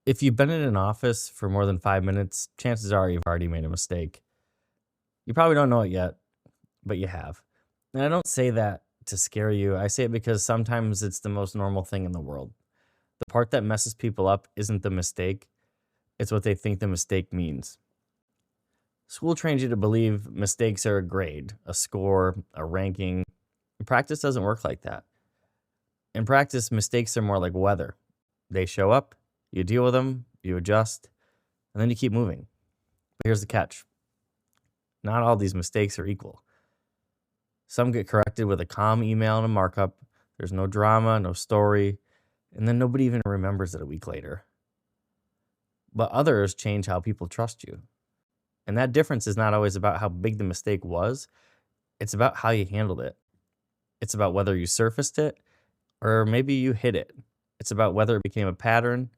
If you've been in an office for more than 5 minutes, chances are you've already made a mistake. You probably don't know it yet, but you have. And I don't say that to scare you. I say it because sometimes it's the most normal thing in the world. The part that messes people up isn't the mistake, it's what they think the mistake means. School trains you to believe mistakes are a grade, a score, a ranking. Practice doesn't work like that. In practice, mistakes are more like weather. They show up, you deal with them, you adjust, and then you keep moving. But here's the catch. Not all these mistakes are equal. Some get corrected with a calm email and a markup. There's no drama, no story, and then nobody even remembers it a week later. But others change how people trust you. And that difference is not always about how big the mistake was. It's about how you handled it. It's about whether you surfaced it or maybe you hid it. It's about whether it became a pattern.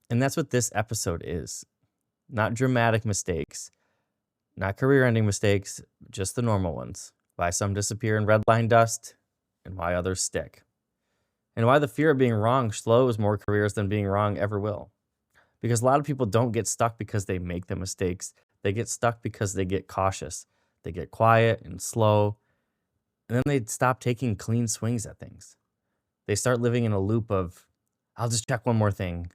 And that's what this episode is. Not dramatic mistakes, not career-ending mistakes, just the normal ones. Why some disappear in red line dust and why others stick. And why the fear of being wrong slows more careers than being wrong ever will. Because a lot of people don't get stuck because they make the mistakes. They get stuck because they get cautious. They get quiet and slow. And then they stop taking clean swings at things. They start living in a loop of, I'll just check one more thing.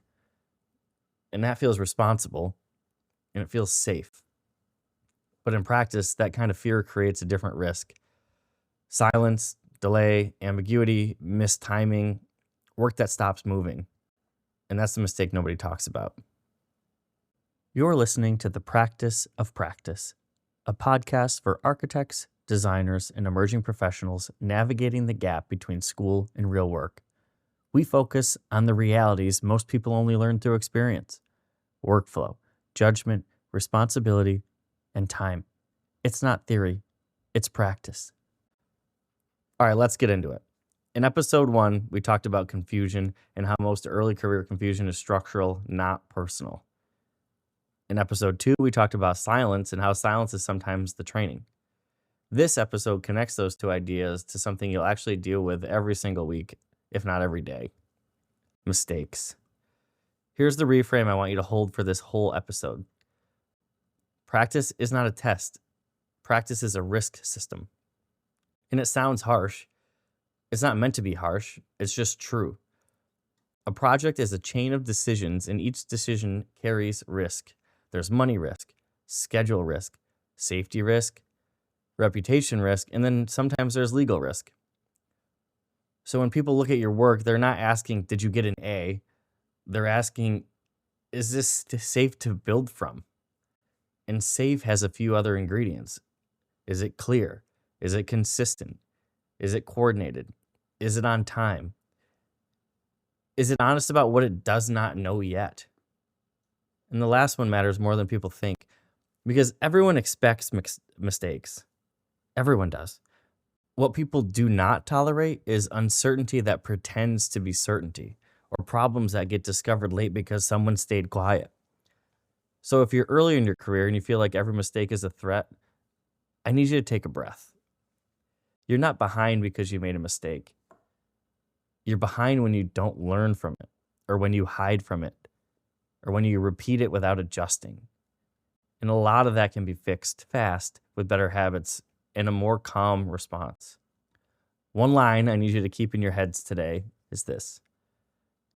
And that feels responsible and it feels safe. But in practice, that kind of fear creates a different risk. Silence, delay, ambiguity, missed timing, work that stops moving. And that's the mistake nobody talks about. You're listening to The Practice of Practice, a podcast for architects, designers, and emerging professionals navigating the gap between school and real work. We focus on the realities most people only learn through experience: workflow, judgment, responsibility, and time. It's not theory, it's practice. All right, let's get into it. In episode 1, we talked about confusion and how most early career confusion is structural, not personal. In episode 2, we talked about silence and how silence is sometimes the training. This episode connects those two ideas to something you'll actually deal with every single week, if not every day: mistakes. Here's the reframe I want you to hold for this whole episode. Practice is not a test. Practice is a risk system. And it sounds harsh. It's not meant to be harsh. It's just true. A project is a chain of decisions, and each decision carries risk. There's money risk, schedule risk, safety risk, reputation risk, and then sometimes there's legal risk. So when people look at your work, they're not asking, did you get an A? They're asking, is this safe to build from? And safe has a few other ingredients. Is it clear? Is it consistent? Is it coordinated? Is it on time? Is it honest about what it does not know yet? And the last one matters more than people think, because everyone expects mistakes. Everyone does. What people do not tolerate is uncertainty that pretends to be certainty, or problems that get discovered late because someone stayed quiet. So if you're early in your career and you feel like every mistake is a threat, I need you to take a breath. You're not behind because you made a mistake. You're behind when you don't learn from it, or when you hide from it, or when you repeat it without adjusting. And a lot of that can be fixed fast with better habits and a more calm response. One line I need you to keep in your heads today is this: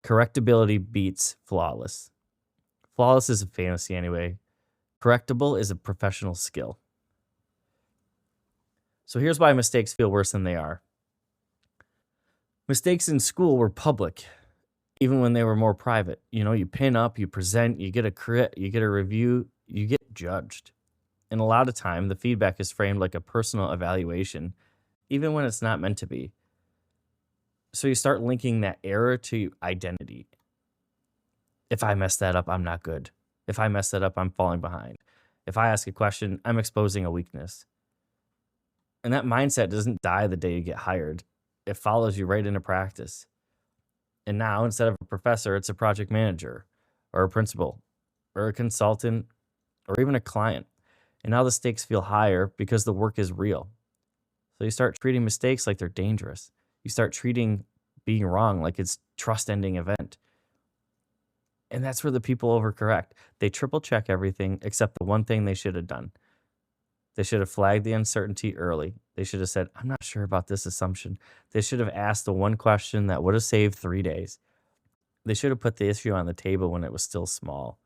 correctability beats flawless. Flawless is a fantasy anyway. Correctable is a professional skill. So here's why mistakes feel worse than they are. Mistakes in school were public, even when they were more private. You pin up, you present, you get a crit, you get a review, you get judged. And a lot of time, the feedback is framed like a personal evaluation, even when it's not meant to be. So you start linking that error to identity. If I mess that up, I'm not good. If I mess that up, I'm falling behind. If I ask a question, I'm exposing a weakness. And that mindset doesn't die the day you get hired. It follows you right into practice. And now, instead of a professor, it's a project manager, or a principal, or a consultant, or even a client. And now the stakes feel higher because the work is real. So you start treating mistakes like they're dangerous. You start treating being wrong like it's trust-ending event. And that's where the people overcorrect. They triple check everything except the one thing they should have done. They should have flagged the uncertainty early. They should have said, I'm not sure about this assumption. They should have asked the one question that would have saved 3 days. They should have put the issue on the table when it was still small.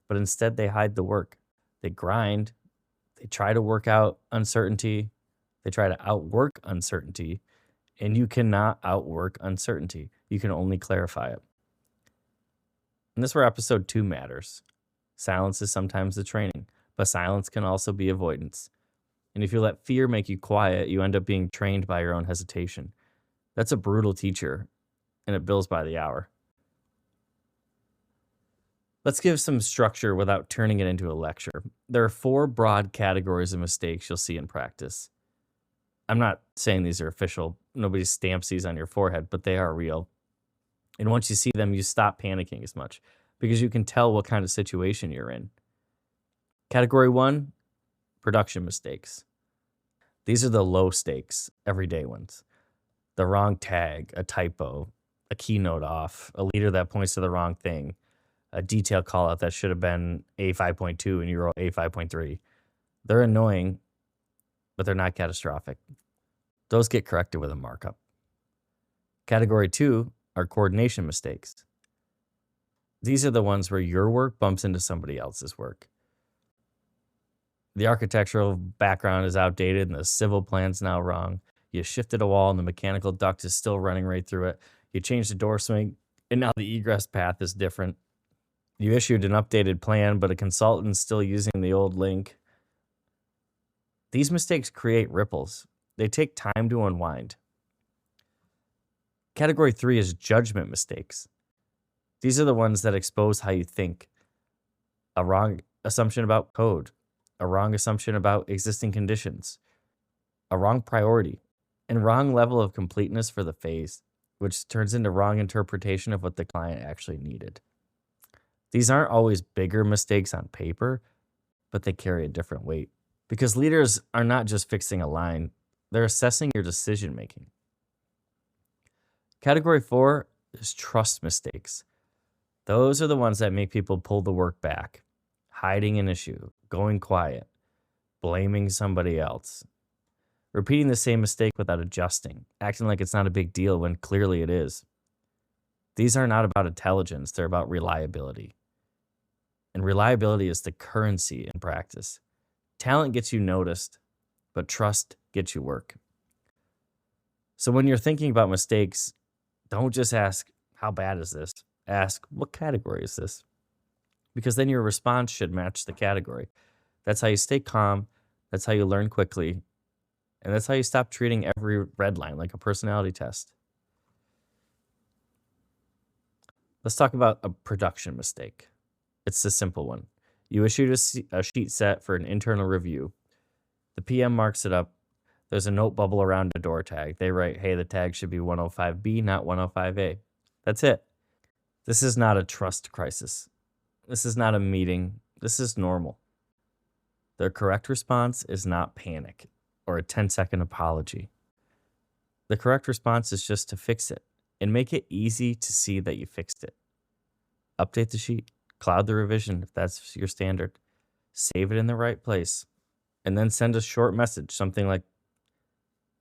But instead, they hide the work. They grind. They try to work out uncertainty. They try to outwork uncertainty. And you cannot outwork uncertainty. You can only clarify it. And this is where episode 2 matters. Silence is sometimes the training, but silence can also be avoidance. And if you let fear make you quiet, you end up being trained by your own hesitation. That's a brutal teacher, and it bills by the hour. Let's give some structure without turning it into a lecture. There are 4 broad categories of mistakes you'll see in practice. I'm not saying these are official. Nobody stamps these on your forehead, but they are real. And once you see them, you stop panicking as much because you can tell what kind of situation you're in. Category 1, production mistakes. These are the low stakes, everyday ones. The wrong tag, a typo, a keynote off, a leader that points to the wrong thing, a detail call out that should have been A5.2 and you wrote A5.3. They're annoying, but they're not catastrophic. Those get corrected with a markup. Category 2 are coordination mistakes. These are the ones where your work bumps into somebody else's work. The architectural background is outdated and the civil plan's now wrong. You shifted a wall and the mechanical duct is still running right through it. You changed the door swing and now the egress path is different. You issued an updated plan, but a consultant's still using the old link. These mistakes create ripples. They take time to unwind. Category 3 is judgment mistakes. These are the ones that expose how you think. A wrong assumption about code, a wrong assumption about existing conditions, a wrong priority, and wrong level of completeness for the phase, which turns into wrong interpretation of what the client actually needed. These aren't always bigger mistakes on paper, but they carry a different weight. Because leaders are not just fixing a line, they're assessing your decision making. Category 4 is trust mistakes. Those are the ones that make people pull the work back, hiding an issue, going quiet, blaming somebody else, repeating the same mistake without adjusting, acting like it's not a big deal when clearly it is. These are not about intelligence, they're about reliability. And reliability is the currency in practice. Talent gets you noticed, but trust gets you work. So when you're thinking about mistakes, don't just ask, how bad is this? Ask, what category is this? Because then your response should match the category. That's how you stay calm. That's how you learn quickly. And that's how you stop treating every red line like a personality test. Let's talk about a production mistake. It's a simple one. You issued a sheet set for an internal review. The PM marks it up. There's a note bubble around a door tag. They write, hey, the tag should be 105B, not 105A. That's it. This is not a trust crisis. This is not a meeting. This is normal. The correct response is not panic or a 10-second apology. The correct response is just to fix it and make it easy to see that you fixed it. Update the sheet, cloud the revision if that's your standard, save it in the right place, and then send a short message, something like,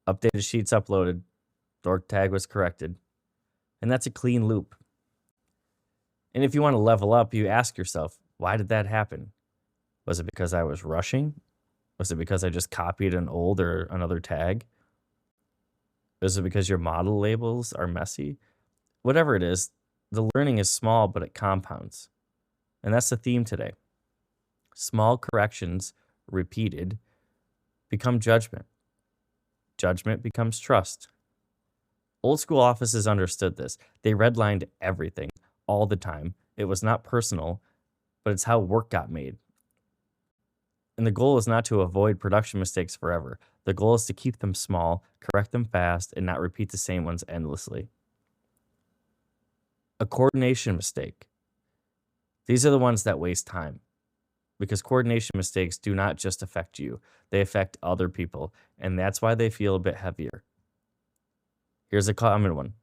updated sheets uploaded, door tag was corrected. And that's a clean loop. And if you want to level up, you ask yourself, why did that happen? Was it because I was rushing? Was it because I just copied an old or another tag? Was it because your model labels are messy? Whatever it is, the learning is small, but it compounds. And that's the theme today. Small corrections, repeated, become judgment. Judgment becomes trust. Old school offices understood this. They redlined everything all the time. It was not personal, but it's how work got made. And the goal is not to avoid production mistakes forever. The goal is to keep them small, correct them fast, and not repeat the same ones endlessly. A coordination mistake. These are the ones that waste time. Because coordination mistakes do not just affect you, they affect other people, and that's why they feel a bit heavier. Here's a common one.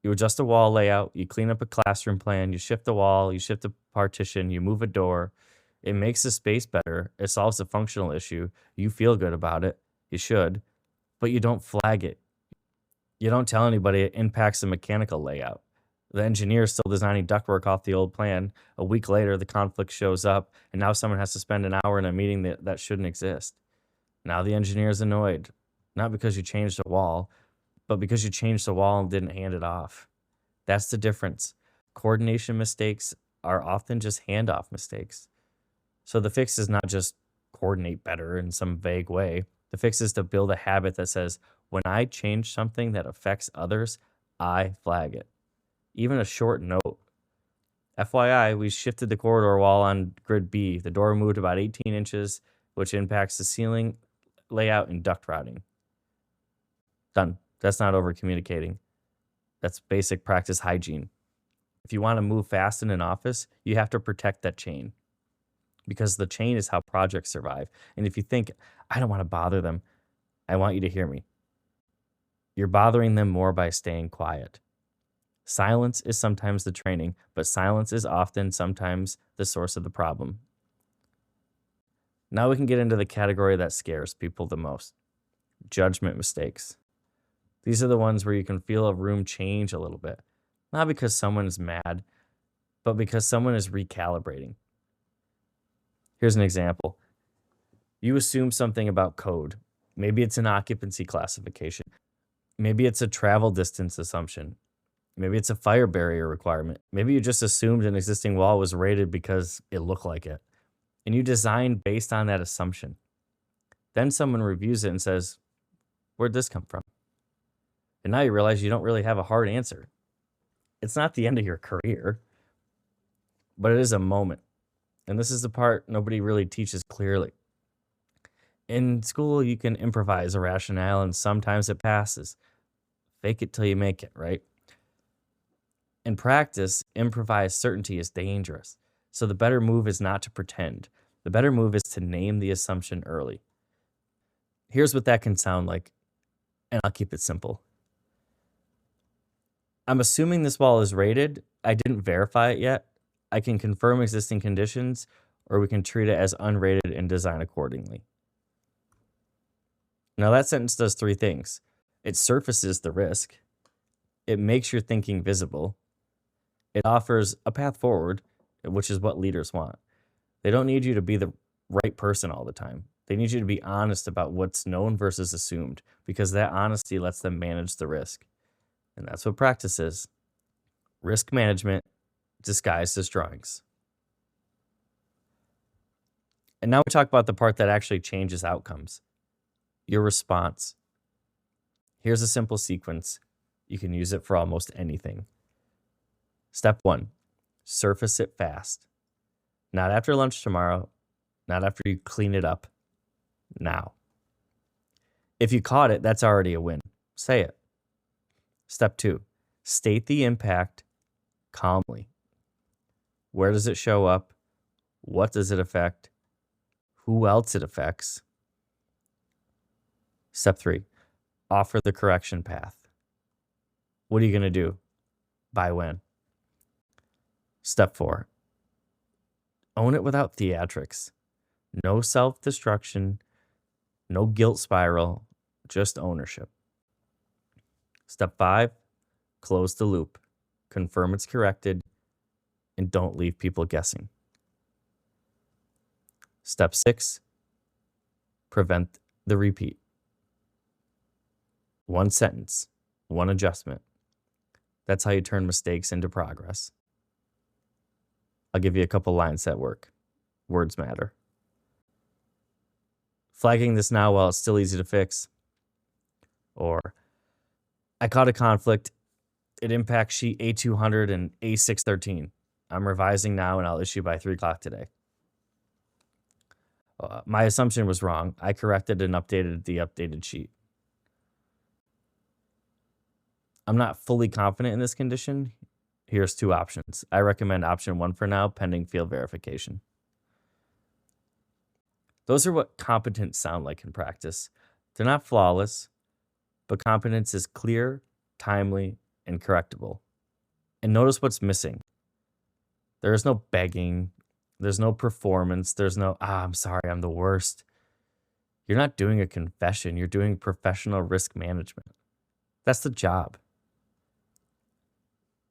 You adjust a wall layout, you clean up a classroom plan, you shift the wall, you shift a partition, you move a door. It makes the space better. It solves a functional issue. You feel good about it. You should, but you don't flag it. You don't tell anybody it impacts the mechanical layout. The engineer is still designing ductwork off the old plan. A week later, the conflict shows up, and now someone has to spend an hour in a meeting that shouldn't exist. Now the engineer is annoyed, not because you changed the wall, but because you changed the wall and didn't hand it off. That's the difference. Coordination mistakes are often just handoff mistakes. So the fix is not just coordinate better in some vague way. The fix is to build a habit that says, when I change something that affects others, I flag it. Even a short note. FYI, we shifted the corridor wall on grid B. The door moved about 18 inches, which impacts the ceiling layout and duct routing. Done. That's not over communicating. That's basic practice hygiene. If you want to move fast in an office, you have to protect that chain, because the chain is how projects survive. And if you think, I don't want to bother them, I want you to hear me. You're bothering them more by staying quiet. Silence is sometimes the training, but silence is often sometimes the source of the problem. Now we can get into the category that scares people the most: judgment mistakes. These are the ones where you can feel a room change a little bit, not because someone is mad, but because someone is recalibrating. Here's an example. You assume something about code. Maybe it's an occupancy classification. Maybe it's a travel distance assumption. Maybe it's a fire barrier requirement. Maybe you just assumed an existing wall was rated because it looked like it, and you designed based on that assumption. Then someone reviews it and says, where'd this come from? And now you realize you don't really have a hard answer. It's not the end of your career, but it is a moment. And this is the part nobody really teaches clearly. In school, you can improvise a rationale, and sometimes it passes. Fake it till you make it, right? In practice, improvised certainty is dangerous. So the better move is not to pretend. The better move is to name the assumption early. Here's what that can sound like, and I'll keep it simple. I'm assuming this wall is rated. I didn't verify it yet. I can confirm existing conditions, or we can treat it as unrated and design accordingly. Now that sentence does three things. It surfaces the risk. It makes your thinking visible. It offers a path forward, which is what leaders want. They don't need you to be the right person all the time. They need you to be honest about what's known versus assumed, because that honesty lets them manage the risk. And that's what practice is. Risk management disguised as drawings. And now we talk about the part that actually changes outcomes. Your response. Here's a simple sequence. You can use it for almost anything. Step 1, surface it fast. Not after lunch tomorrow, not after you clean it up. Now. If you caught it, that's already a win. Say it. Step 2, state the impact calmly. Where does it show up? What does it affect? Who else it affects? Step 3, offer the correction path. What are you going to do? By when? Step 4, own it without theatrics. No self-destruction, no guilt spiral, just ownership. Step 5, close the loop. Confirm it's corrected, and don't leave people guessing. Step 6, prevent the repeat. One sentence, one adjustment. That's how you turn mistakes into progress. I'll give you a couple lines that work. Words matter. Flagging this now while it's still easy to fix. Or, I caught a conflict. It impacts sheet A200 and A613. I'm revising now and I'll issue by 3 o'clock today. My assumption was wrong. I corrected and updated the updated sheet. I'm not fully confident in this condition. Here's 2 options. I recommend option 1 for now, pending field verification. Those are what competence sound like in practice. They're not flawless, but competence is clear, timely, and correctable. And notice what's missing. There is no begging. There's no performance. There's no, I'm sorry, I'm the worst. You're not doing a confession. You're doing professional risk management. That's the job.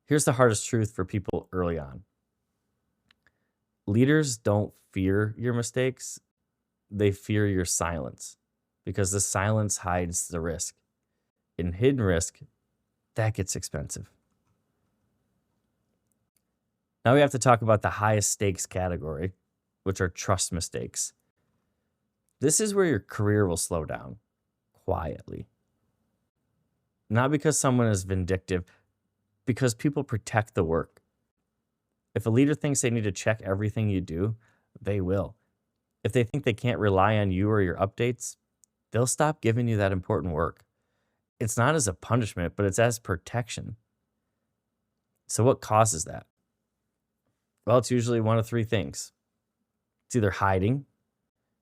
Here's the hardest truth for people early on. Leaders don't fear your mistakes. They fear your silence because the silence hides the risk. In hidden risk, that gets expensive. Now we have to talk about the highest stakes category, which are trust mistakes. This is where your career will slow down quietly. Not because someone is vindictive, because people protect the work. If a leader thinks they need to check everything you do, they will. If they think they can't rely on you or your updates, they'll stop giving you that important work. It's not as a punishment, but it's as protection. So what causes that? Well, it's usually one of three things. It's either hiding.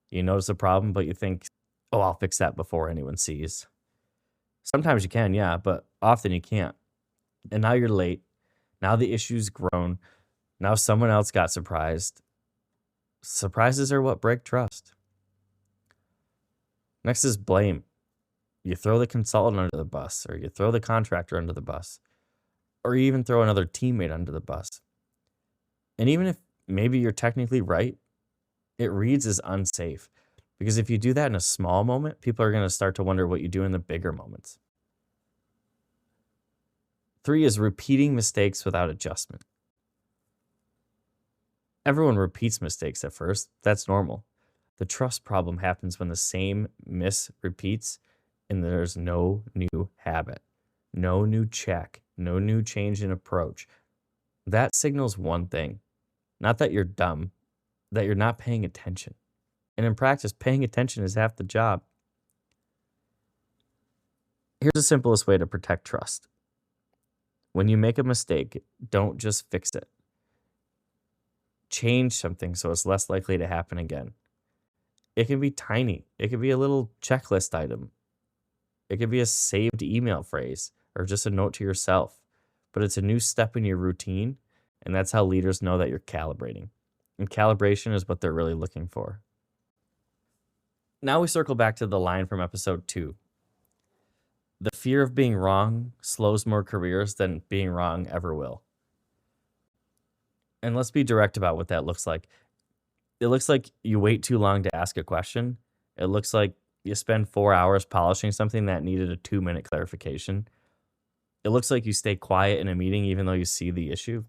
You notice a problem, but you think, oh, I'll fix that before anyone sees. Sometimes you can, yeah, but often you can't. And now you're late. Now the issue's grown. Now someone else got surprised. Surprises are what break trust. Next is blame. You throw the consultant under the bus, or you throw the contractor under the bus, or you even throw another teammate under the bus. And even if maybe you're technically right, it reads as unsafe. Because if you do that in a small moment, people are going to start to wonder what you do in the bigger moments. 3 is repeating mistakes without adjustment. Everyone repeats mistakes at first. That's normal. The trust problem happens when the same miss repeats and there's no new habit, no new check, no new change in approach. That signals one thing, not that you're dumb, that you're not paying attention. And in practice, paying attention is half the job. Here's the simplest way to protect trust. When you make a mistake, don't just fix it. Change something so it's less likely to happen again. It can be tiny. It could be a little checklist item. It could be a saved email phrase or just a note to yourself. But it's a new step in your routine, and that's how leaders know that you're calibrating. And calibration is what they're really looking for. Now we circle back to the line from episode 2. The fear of being wrong slows more careers than being wrong ever will. And let's be direct about what that looks like. It looks like you wait too long to ask a question. It looks like you spend 4 hours polishing something that needed a 2-minute clarification. It looks like you stay quiet in a meeting even though you see the issue.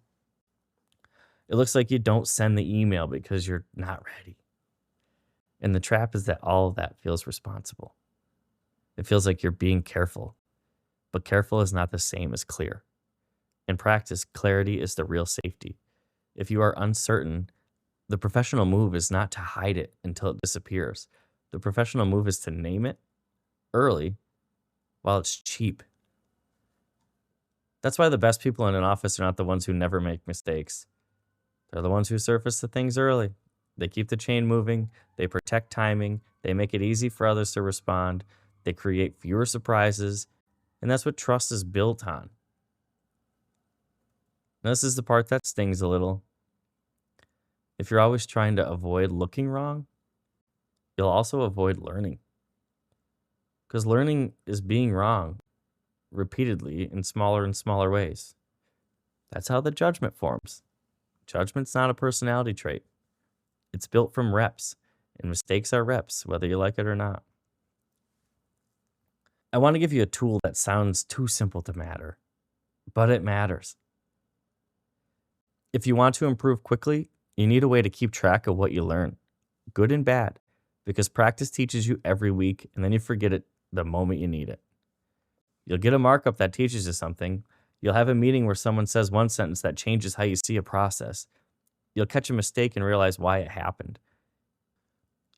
It looks like you don't send the email because you're not ready. And the trap is that all of that feels responsible. It feels like you're being careful, but careful is not the same as clear. In practice, clarity is the real safety. If you are uncertain, the professional move is not to hide it until it disappears. The professional move is to name it early while it's cheap. That's why the best people in an office are not the ones who never make mistakes. They're the ones who surface the things early. They keep the chain moving. They protect timing. They make it easy for others to respond. They create fewer surprises. And that's what trust is built on. Now, this is the part that stings a little. If you're always trying to avoid looking wrong, you'll also avoid learning. Because learning is being wrong repeatedly in smaller and smaller ways. That's how the judgment forms. Judgment's not a personality trait. It's built from reps, and mistakes are reps, whether you like it or not. I want to give you a tool that sounds too simple to matter, but it matters. If you want to improve quickly, you need a way to keep track of what you learn, good and bad, because practice teaches you every week, and then you forget it the moment you need it. You'll get a markup that teaches you something. You'll have a meeting where someone says one sentence that changes how you see a process. You'll catch a mistake and realize why it happened.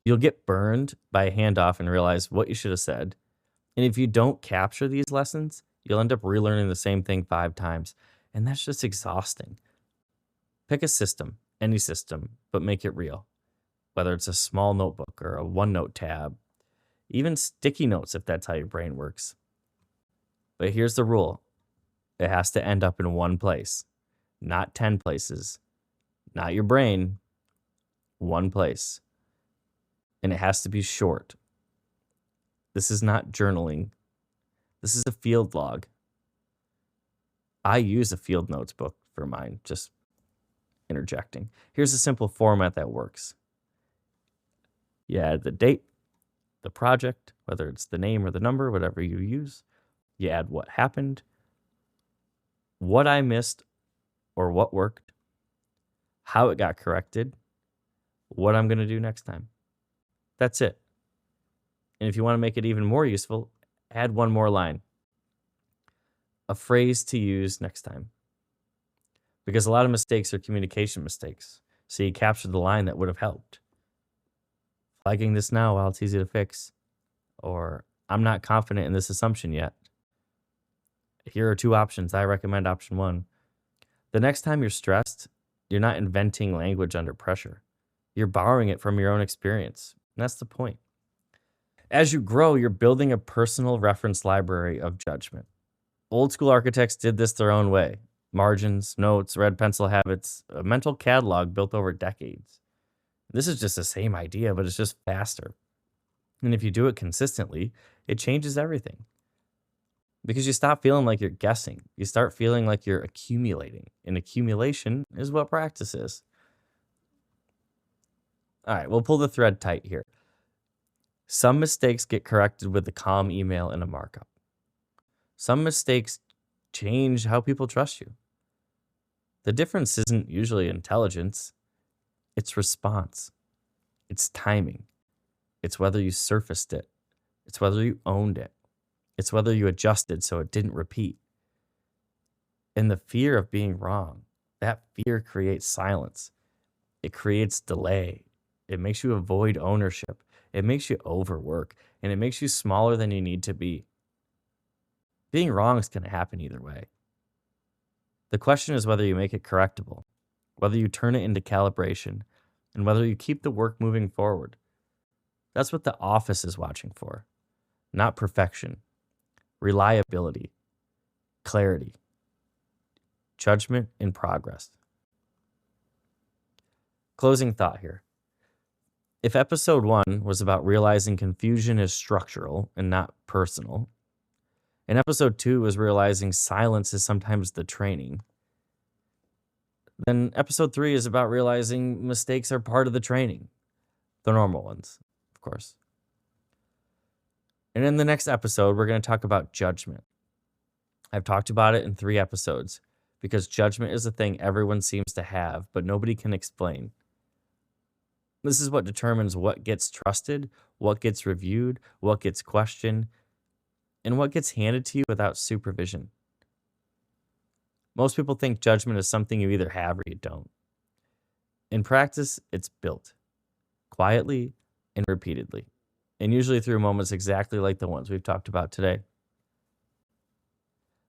You'll get burned by a handoff and realize what you should have said. And if you don't capture these lessons, you'll end up relearning the same thing 5 times. And that's just exhausting. Pick a system, any system, but make it real. Whether it's a small notebook or a OneNote tab, even sticky notes if that's how your brain works. But here's the rule. It has to end up in one place, not 10 places, not your brain, one place. And it has to be short. This is not journaling. This is a field log. I use a field notes book for mine, just interjecting. Here's a simple format that works. You add the date, the project, whether it's the name or the number, whatever you use. You add what happened, what I missed or what worked, how it got corrected, what I'm going to do next time. That's it. And if you want to make it even more useful, add one more line. A phrase to use next time. Because a lot of mistakes are communication mistakes. So you capture the line that would have helped. Flagging this now while it's easy to fix. Or I'm not confident in this assumption yet. Here are two options. I recommend option one. The next time you're stressed, you're not inventing language under pressure. You're borrowing it from your own experience. And that's the point. As you grow, you're building a personal reference library of judgment. Old school architects did this their own way. Margins, notes, red pencil habits, a mental catalog built over decades. This is just the same idea, but it's just faster. And if you do it consistently, it changes everything. Because you stop feeling like you're guessing. You start feeling like you're accumulating. And accumulation is what practice is. All right, we'll pull the thread tight here. Some mistakes get corrected with a calm email and a markup. Some mistakes change how people trust you. The difference isn't usually intelligence. It's response. It's timing. It's whether you surfaced it. It's whether you owned it. It's whether you adjusted so it didn't repeat. And the fear of being wrong, that fear creates silence. It creates delay. It makes you avoid ownership. It makes you overwork. And it makes you smaller than you need to be. Being wrong is going to happen either way. The question is whether you make it correctable, whether you turn it into calibration, and whether you keep the work moving forward. That's what the office is watching for. Not perfection, reliability, clarity, judgment, and progress. Closing thought here. If episode 1 was about realizing confusion is structural and not personal, and episode 2 was realizing silence is sometimes the training, then episode 3 is about realizing mistakes are part of the training. The normal ones, of course. And in the next episode, we're going to talk about judgment. I've talked about it in 3 episodes because judgment is a thing everyone seems to have, but nobody can explain. This is what determines what gets trusted, what gets reviewed, what gets questioned, and what gets handed to you without supervision. Most people think judgment is something you either have or you don't. In practice, it's built quietly and repeatedly, and usually through moments exactly like the ones we've talked about today.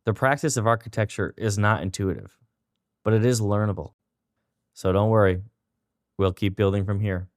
The practice of architecture is not intuitive, but it is learnable. So don't worry, we'll keep building from here.